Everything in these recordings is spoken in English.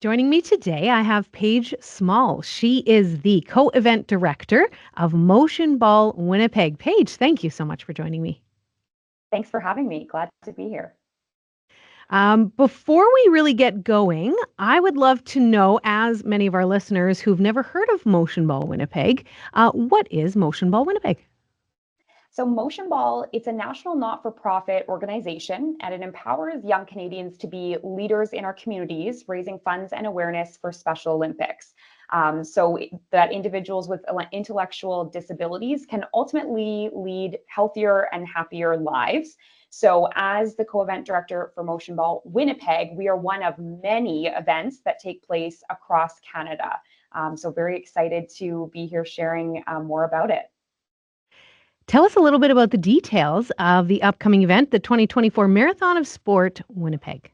Joining me today, I have Paige Small. She is the co-event director of Motionball Winnipeg. Paige, thank you so much for joining me. Thanks for having me. Glad to be here. Before we really get going, I would love to know, as many of our listeners who've never heard of Motionball Winnipeg, what is Motionball Winnipeg? So, Motion Ball, it's a national not-for-profit organization, and it empowers young Canadians to be leaders in our communities, raising funds and awareness for Special Olympics. So that individuals with intellectual disabilities can ultimately lead healthier and happier lives. So, as the co-event director for Motion Ball Winnipeg, we are one of many events that take place across Canada. So, very excited to be here sharing more about it. Tell us a little bit about the details of the upcoming event, the 2024 Marathon of Sport Winnipeg.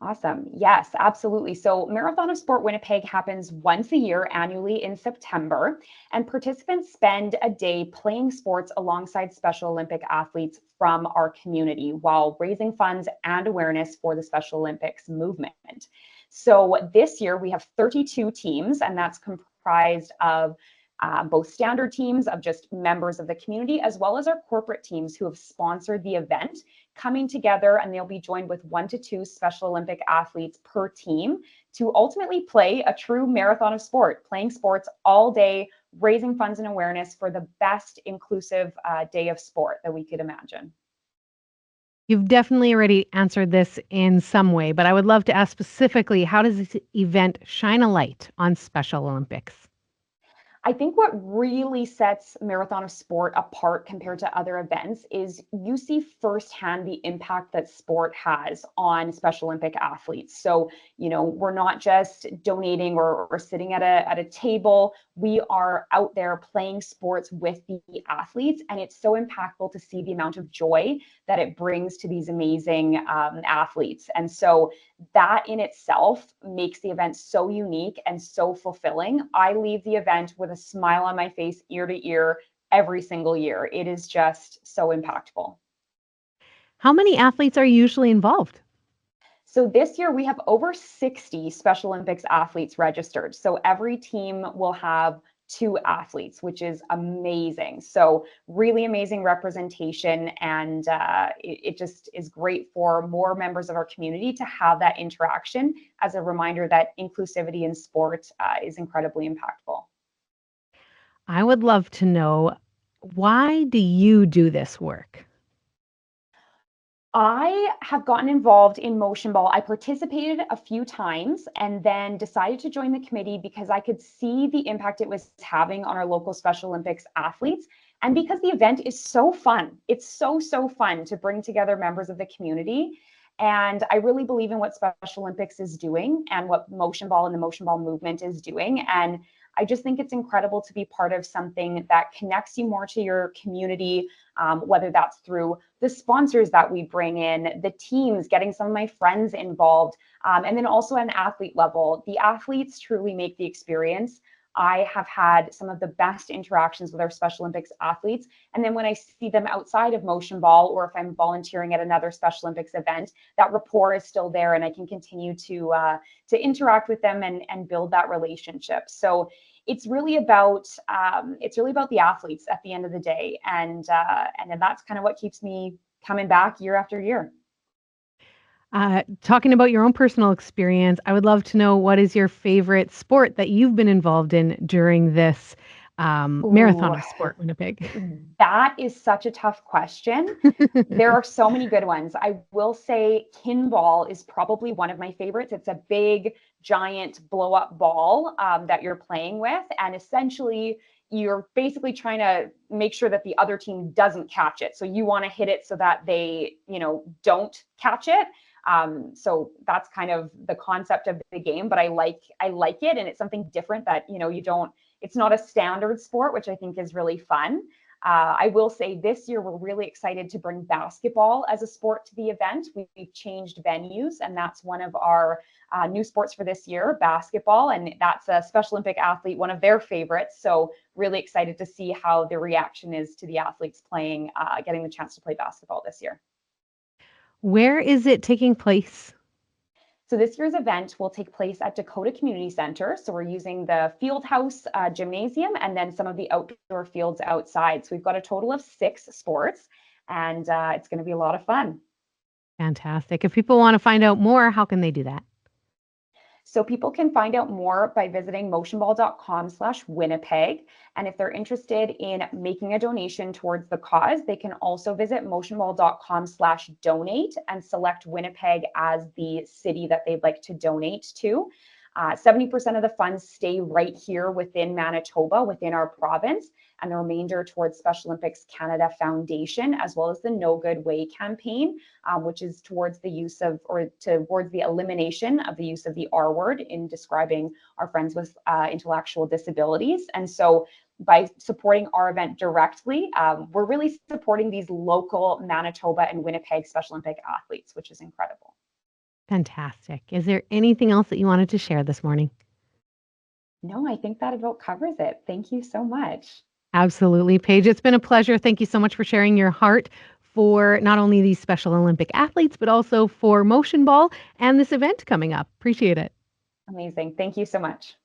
Awesome. Yes, absolutely. So, Marathon of Sport Winnipeg happens once a year annually in September, and participants spend a day playing sports alongside Special Olympic athletes from our community while raising funds and awareness for the Special Olympics movement. So, this year we have 32 teams, and that's comprised of both standard teams of just members of the community, as well as our corporate teams who have sponsored the event coming together, and they'll be joined with 1 to 2 Special Olympic athletes per team to ultimately play a true marathon of sport, playing sports all day, raising funds and awareness for the best inclusive day of sport that we could imagine. You've definitely already answered this in some way, but I would love to ask specifically, how does this event shine a light on Special Olympics? I think what really sets Marathon of Sport apart compared to other events is you see firsthand the impact that sport has on Special Olympic athletes. So, we're not just donating or sitting at a table. We are out there playing sports with the athletes, and it's so impactful to see the amount of joy that it brings to these amazing athletes. And so, that in itself makes the event so unique and so fulfilling. I leave the event with a smile on my face, ear to ear, every single year. It is just so impactful. How many athletes are usually involved? So this year we have over 60 Special Olympics athletes registered. So every team will have 2 athletes, which is amazing. So really amazing representation, and it just is great for more members of our community to have that interaction as a reminder that inclusivity in sport is incredibly impactful. I would love to know, why do you do this work? I have gotten involved in motion ball. I participated a few times and then decided to join the committee because I could see the impact it was having on our local Special Olympics athletes. And because the event is so fun, it's so fun to bring together members of the community. And I really believe in what Special Olympics is doing and what motion ball and the motion ball movement is doing. And I just think it's incredible to be part of something that connects you more to your community, whether that's through the sponsors that we bring in, the teams, getting some of my friends involved, and then also at an athlete level. The athletes truly make the experience. I have had some of the best interactions with our Special Olympics athletes. And then when I see them outside of motion ball, or if I'm volunteering at another Special Olympics event, that rapport is still there, and I can continue to interact with them and build that relationship. So it's really about the athletes at the end of the day, and then that's kind of what keeps me coming back year after year. Talking about your own personal experience, I would love to know, what is your favorite sport that you've been involved in during this Marathon Ooh, of Sport Winnipeg? that is such a tough question. There are so many good ones. I will say kinball is probably one of my favorites. It's a big, giant blow up ball that you're playing with. And essentially, you're basically trying to make sure that the other team doesn't catch it. So you want to hit it so that they, don't catch it. So that's kind of the concept of the game, but I like it, and it's something different that, you don't, it's not a standard sport, which I think is really fun. I will say this year we're really excited to bring basketball as a sport to the event. We've changed venues, and that's one of our new sports for this year, basketball, and that's a Special Olympic athlete, one of their favorites. So really excited to see how the reaction is to the athletes playing, getting the chance to play basketball this year. Where is it taking place? So this year's event will take place at Dakota Community Center. So we're using the field house gymnasium and then some of the outdoor fields outside. So we've got a total of 6 sports, and it's going to be a lot of fun. Fantastic. If people want to find out more, how can they do that? So people can find out more by visiting motionball.com/Winnipeg. And if they're interested in making a donation towards the cause, they can also visit motionball.com/donate and select Winnipeg as the city that they'd like to donate to. 70% of the funds stay right here within Manitoba, within our province, and the remainder towards Special Olympics Canada Foundation, as well as the No Good Way campaign, which is towards the use of, or towards the elimination of the use of the R word in describing our friends with intellectual disabilities. And so by supporting our event directly, we're really supporting these local Manitoba and Winnipeg Special Olympic athletes, which is incredible. Fantastic. Is there anything else that you wanted to share this morning? No, I think that about covers it. Thank you so much. Absolutely, Paige. It's been a pleasure. Thank you so much for sharing your heart for not only these Special Olympic athletes, but also for motion ball and this event coming up. Appreciate it. Amazing. Thank you so much.